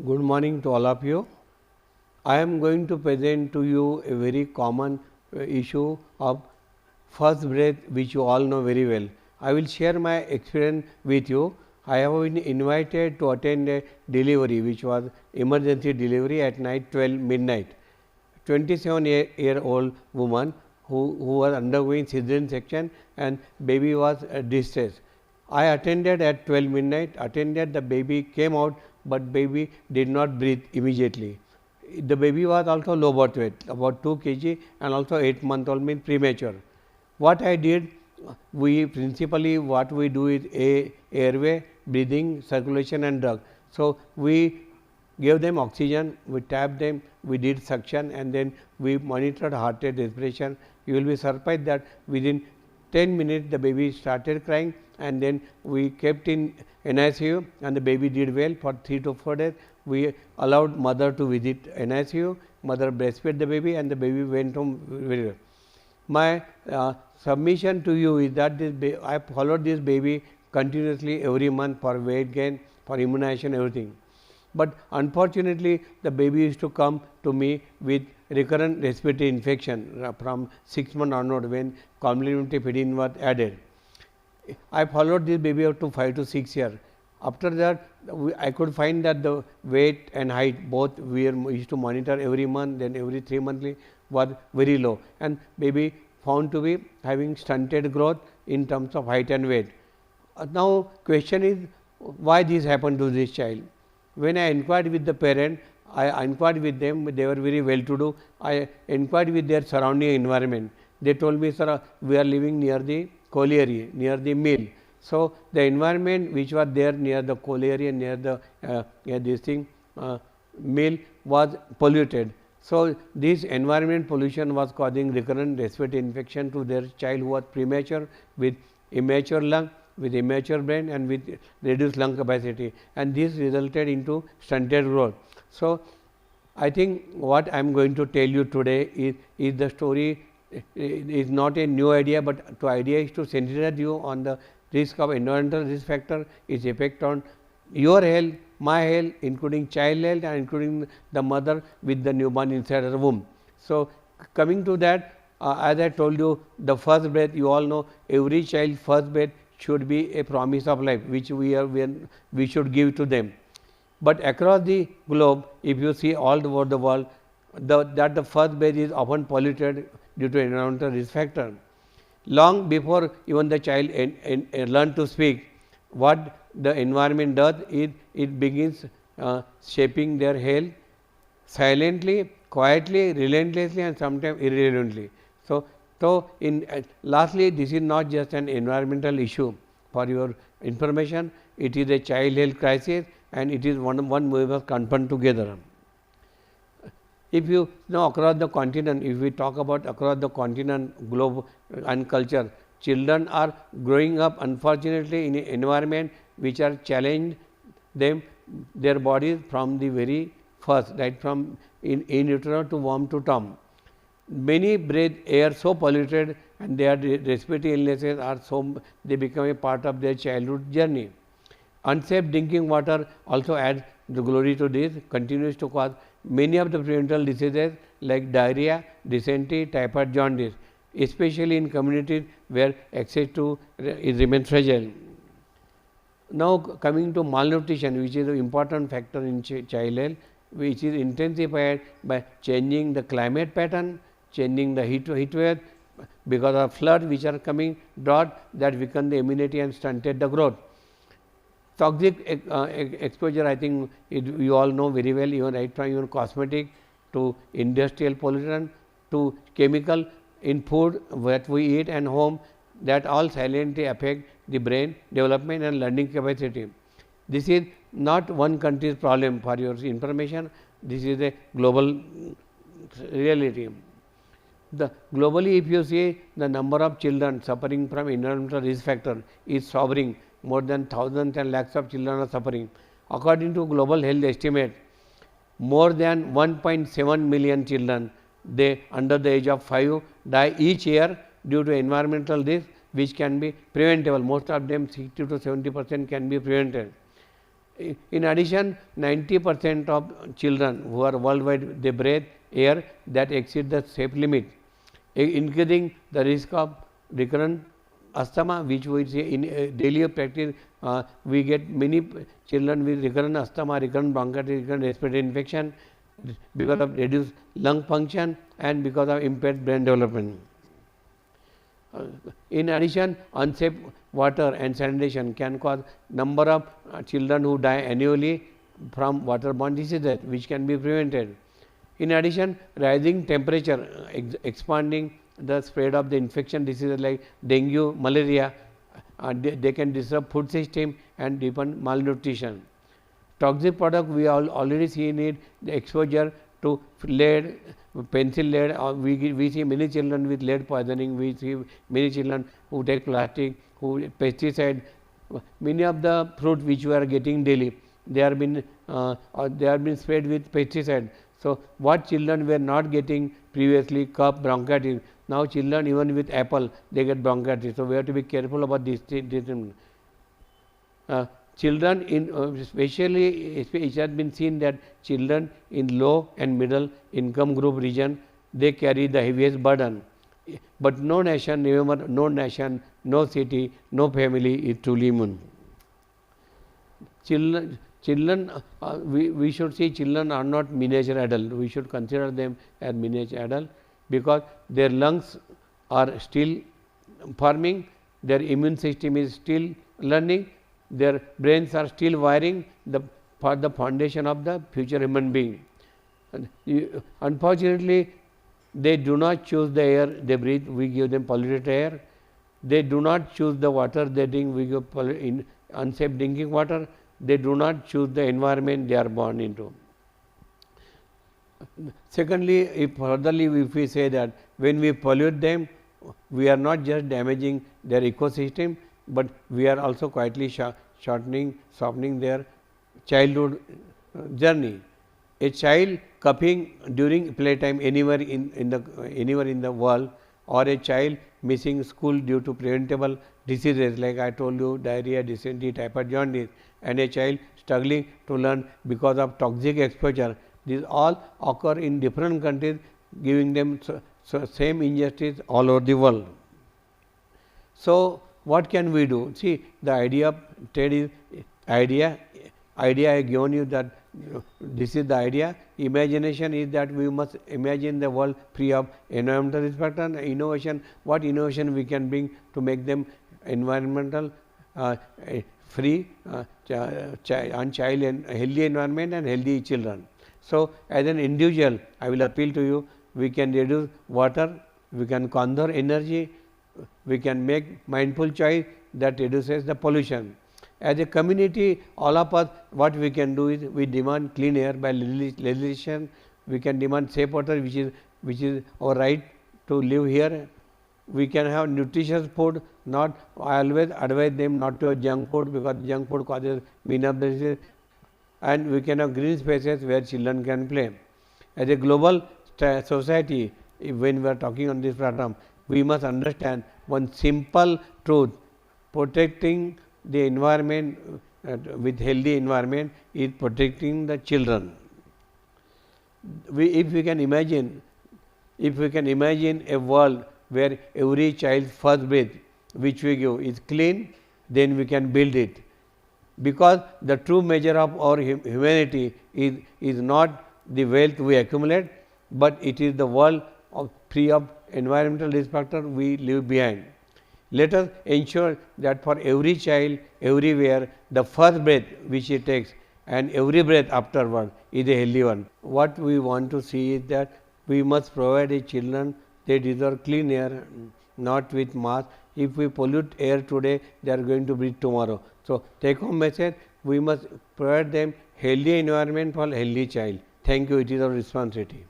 Good morning to all of you. I am going to present to you a very common issue of first breath, which you all know very well. I will share my experience with you. I have been invited to attend a delivery, which was emergency delivery at night 12 midnight. 27-year-old woman who was undergoing cesarean section and baby was distressed. I attended at 12 midnight, attended, the baby came out, but baby did not breathe immediately. The baby was also low birth weight, about 2 kg, and also 8-month-old, means premature. What I did, we principally what we do is airway, breathing, circulation and drug. So, we gave them oxygen, we tapped them, we did suction, and then we monitored heart rate, respiration. You will be surprised that within 10 minutes the baby started crying, and then we kept in NICU, and the baby did well for 3 to 4 days. We allowed mother to visit NICU, mother breastfed the baby, and the baby went home very well. My submission to you is that I followed this baby continuously every month for weight gain, for immunization, everything. But unfortunately, the baby used to come to me with recurrent respiratory infection from 6 months onward, when complementary feeding was added. I followed this baby up to 5 to 6 years. After that, I could find that the weight and height both we used to monitor every month, then every 3 monthly was very low, and baby found to be having stunted growth in terms of height and weight. Now, question is, why this happened to this child? When I inquired with the parent, I inquired with them, they were very well to do. I inquired with their surrounding environment. They told me, sir, we are living near the colliery, near the mill. So, the environment which was there near the colliery, near the mill was polluted. So, this environment pollution was causing recurrent respiratory infection to their child, who was premature with immature lung, with immature brain, and with reduced lung capacity, and this resulted into stunted growth. So, I think what I am going to tell you today is the story is not a new idea, but the idea is to sensitize you on the risk of environmental risk factor, its effect on your health, my health, including child health, and including the mother with the newborn inside her womb. So, coming to that, as I told you, the first breath, you all know every child's first breath should be a promise of life, which we should give to them. But across the globe, if you see all over the world, that the first breath is often polluted due to environmental risk factor. Long before even the child learn to speak, what the environment does is it begins shaping their health silently, quietly, relentlessly, and sometimes irrelevantly. So, lastly, this is not just an environmental issue. For your information, it is a child health crisis, and it is one we must confront together. If you know, across the continent, if we talk about across the continent, globe and culture, children are growing up unfortunately in an environment which are challenged their bodies from the very first, right from in utero to womb to term. Many breathe air so polluted, and their respiratory illnesses are so, they become a part of their childhood journey. Unsafe drinking water also adds the glory to this, continues to cause many of the preventable diseases like diarrhea, dysentery, typhoid, jaundice, especially in communities where access to remains fragile. Now, coming to malnutrition, which is an important factor in child health, which is intensified by changing the climate pattern, changing the heat wave, because of flood which are coming, drought that weaken the immunity and stunted the growth. Toxic exposure, I think you all know very well, even right from even cosmetic to industrial pollutant to chemical in food that we eat and home, that all silently affect the brain development and learning capacity. This is not one country's problem, for your information, this is a global reality. Globally, if you see, the number of children suffering from environmental risk factor is soaring. More than thousands and lakhs of children are suffering. According to global health estimate, more than 1.7 million children, they under the age of 5, die each year due to environmental risk, which can be preventable. Most of them, 60 to 70% can be prevented. In addition, 90% of children who are worldwide, they breathe air that exceed the safe limit, increasing the risk of recurrent asthma, which we see in daily practice. We get many children with recurrent asthma, recurrent bronchitis, recurrent respiratory infection because of reduced lung function and because of impaired brain development. In addition, unsafe water and sanitation can cause number of children who die annually from waterborne diseases, which can be prevented. In addition, rising temperature expanding the spread of the infection diseases like dengue, malaria, they can disrupt food system and deepen malnutrition. Toxic product, we already seen it, the exposure to lead, pencil lead, we see many children with lead poisoning, we see many children who take plastic, who pesticide, many of the fruit which we are getting daily, they are been sprayed with pesticide. So, what children were not getting previously, cough, bronchitis, now children even with apple they get bronchitis. So, we have to be careful about this. Children in especially it has been seen that children in low and middle income group region, they carry the heaviest burden, but no nation, remember, no nation, no city, no family is truly immune. Children, we should see children are not miniature adult, we should consider them as miniature adult, because their lungs are still forming, their immune system is still learning, their brains are still wiring for the foundation of the future human being. Unfortunately, they do not choose the air they breathe, we give them polluted air. They do not choose the water they drink, we give unsafe drinking water. They do not choose the environment they are born into. Secondly, if we say that when we pollute them, we are not just damaging their ecosystem, but we are also quietly softening their childhood journey. A child coughing during playtime anywhere in the world, or a child missing school due to preventable diseases like I told you, diarrhea, dysentery, typhoid, jaundice, and a child struggling to learn because of toxic exposure. These all occur in different countries, giving them same injustice all over the world. So, what can we do? See, the idea of TED is idea I have given you that this is the idea. Imagination is that we must imagine the world free of environmental risk and innovation. What innovation we can bring to make them environmental free and child and healthy environment and healthy children. So, as an individual, I will appeal to you, we can reduce water, we can conserve energy, we can make mindful choice that reduces the pollution. As a community, all of us, what we can do is we demand clean air by legislation, we can demand safe water, which is our right to live here. We can have nutritious food, not I always advise them not to have junk food, because junk food causes many of the diseases, and we can have green spaces where children can play. As a global society, when we are talking on this platform, we must understand one simple truth: protecting the environment with healthy environment is protecting the children. If we can imagine a world where every child's first breath which we give is clean, then we can build it, because the true measure of our humanity is not the wealth we accumulate, but it is the world free of environmental risk factor we leave behind. Let us ensure that for every child, everywhere, the first breath which he takes and every breath afterward is a healthy one. What we want to see is that we must provide a children, they deserve clean air, not with mass. If we pollute air today, they are going to breathe tomorrow. So, take home message, we must provide them healthy environment for healthy child. Thank you, it is our responsibility.